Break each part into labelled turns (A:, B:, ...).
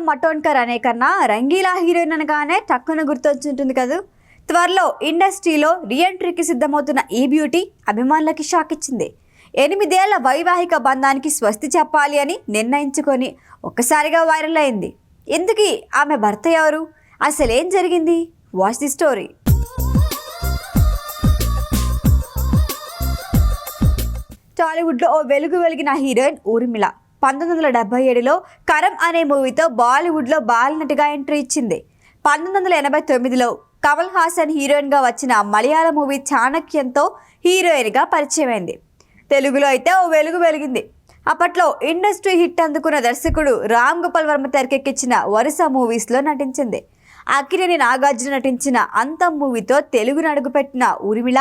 A: మటోన్కర్ అనే కన్నా రంగీలా హీరోయిన్ అనగానే టక్కున గుర్తొచ్చుంటుంది కదా. త్వరలో ఇండస్ట్రీలో రీఎంట్రీకి సిద్ధమవుతున్న ఈ బ్యూటీ అభిమానులకి షాక్ ఇచ్చింది. 8 ఏళ్ల వైవాహిక బంధానికి స్వస్తి చెప్పాలి అని నిర్ణయించుకొని ఒక్కసారిగా వైరల్ అయింది. ఇందుకీ ఆమె భర్త ఎవరు, అసలేం జరిగింది? Watch the story. టాలీవుడ్లో ఓ వెలుగు వెలిగిన హీరోయిన్ ఊర్మిళ 1977లో కరం అనే మూవీతో బాలీవుడ్లో బాలనటిగా ఎంట్రీ ఇచ్చింది. 1989లో కమల్ హాసన్ హీరోయిన్గా వచ్చిన మలయాళ మూవీ చాణక్యంతో హీరోయిన్గా పరిచయమైంది. తెలుగులో అయితే ఓ వెలుగు వెలిగింది. అప్పట్లో ఇండస్ట్రీ హిట్ అందుకున్న దర్శకుడు రామ్ గోపాల్ వర్మ తెరకెక్కించిన వరుస మూవీస్లో నటించింది. అక్కినేని నాగార్జున నటించిన అంతం మూవీతో తెలుగును అడుగుపెట్టిన ఊర్మిళ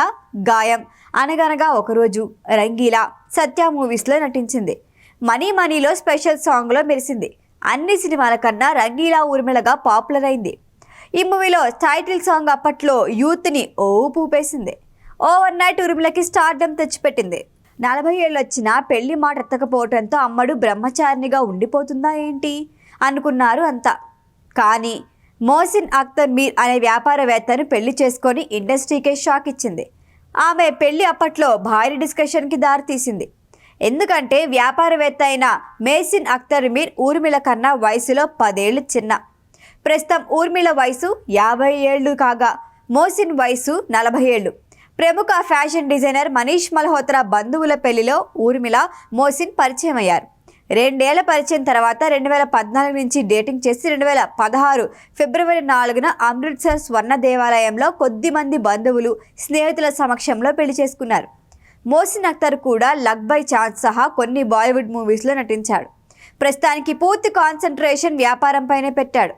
A: గాయం, అనగనగా ఒకరోజు, రంగీలా, సత్య మూవీస్లో నటించింది. మనీలో స్పెషల్ సాంగ్లో మెరిసింది. అన్ని సినిమాల కన్నా రంగీలా ఊర్మిళగా పాపులర్ అయింది. ఈ మూవీలో టైటిల్ సాంగ్ అప్పట్లో యూత్ని ఊపేసింది. ఓవర్ నైట్ ఊర్మిళకి స్టార్డమ్ తెచ్చిపెట్టింది. 40 ఏళ్ళు వచ్చినా పెళ్లి మాట ఎత్తకపోవడంతో అమ్మడు బ్రహ్మచారినిగా ఉండిపోతుందా ఏంటి అనుకున్నారు అంతా. కానీ మోసిన్ అఖ్తర్ మీర్ అనే వ్యాపారవేత్తను పెళ్లి చేసుకొని ఇండస్ట్రీకే షాక్ ఇచ్చింది. ఆమె పెళ్లి అప్పట్లో భారీ డిస్కషన్కి దారితీసింది. ఎందుకంటే వ్యాపారవేత్త అయిన మోసిన్ అఖ్తర్ మీర్ ఊర్మిళ కన్నా వయసులో 10 ఏళ్ళు చిన్న. ప్రస్తుతం ఊర్మిళ వయసు 50 ఏళ్ళు కాగా మోసిన్ వయసు 40 ఏళ్ళు. ప్రముఖ ఫ్యాషన్ డిజైనర్ మనీష్ మల్హోత్రా బంధువుల పెళ్లిలో ఊర్మిళ, మోసిన్ పరిచయం అయ్యారు. 2 ఏళ్ల పరిచయం తర్వాత 2014 నుంచి డేటింగ్ చేసి 2016 ఫిబ్రవరి 4న అమృత్సర్ స్వర్ణ దేవాలయంలో కొద్దిమంది బంధువులు, స్నేహితుల సమక్షంలో పెళ్లి చేసుకున్నారు. మోసిన్ అఖ్తర్ కూడా లక్ బై ఛాన్స్ సహా కొన్ని బాలీవుడ్ మూవీస్లో నటించాడు. ప్రస్తుతానికి పూర్తి కాన్సంట్రేషన్ వ్యాపారంపైనే పెట్టాడు.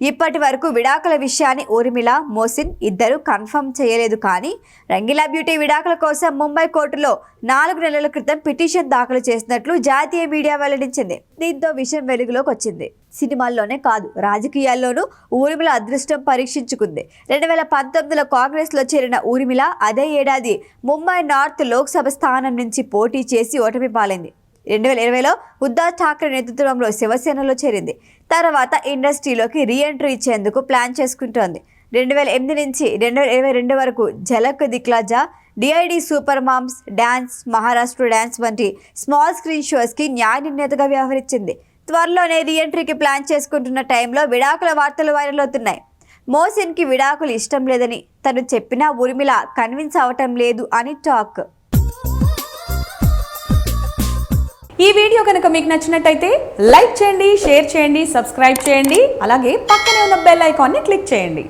A: ఇప్పటి వరకు విడాకుల విషయాన్ని ఊర్మిళ, మోసిన్ ఇద్దరు కన్ఫర్మ్ చేయలేదు. కానీ రంగీలా బ్యూటీ విడాకుల కోసం ముంబై కోర్టులో 4 నెలల క్రితం పిటిషన్ దాఖలు చేసినట్లు జాతీయ మీడియా వెల్లడించింది. దీంతో విషయం వెలుగులోకి వచ్చింది. సినిమాల్లోనే కాదు, రాజకీయాల్లోనూ ఊర్మిళ అదృష్టం పరీక్షించుకుంది. 2019లో కాంగ్రెస్లో చేరిన ఊర్మిళ అదే ఏడాది ముంబై నార్త్ లోక్సభ స్థానం నుంచి పోటీ చేసి ఓటమి పాలైంది. 2020లో ఉద్ధవ్ ఠాక్రే నేతృత్వంలో శివసేనలో చేరింది. తర్వాత ఇండస్ట్రీలోకి రీఎంట్రీ ఇచ్చేందుకు ప్లాన్ చేసుకుంటోంది. 2008 నుంచి 2022 వరకు Jhalak Dikhla Jaa, DID super moms, dance, Maharashtra dance వంటి స్మాల్ స్క్రీన్ షోస్కి న్యాయ నిర్ణేతగా వ్యవహరించింది. త్వరలోనే రీఎంట్రీకి ప్లాన్ చేసుకుంటున్న టైంలో విడాకుల వార్తలు వైరల్ అవుతున్నాయి. మోసిన్కి విడాకులు ఇష్టం లేదని తను చెప్పినా ఊర్మిళ కన్విన్స్ అవటం లేదు అని టాక్.
B: ఈ వీడియో కనుక మీకు నచ్చినట్టయితే లైక్ చేయండి, షేర్ చేయండి, సబ్స్క్రైబ్ చేయండి. అలాగే పక్కనే ఉన్న బెల్ ఐకాన్ని క్లిక్ చేయండి.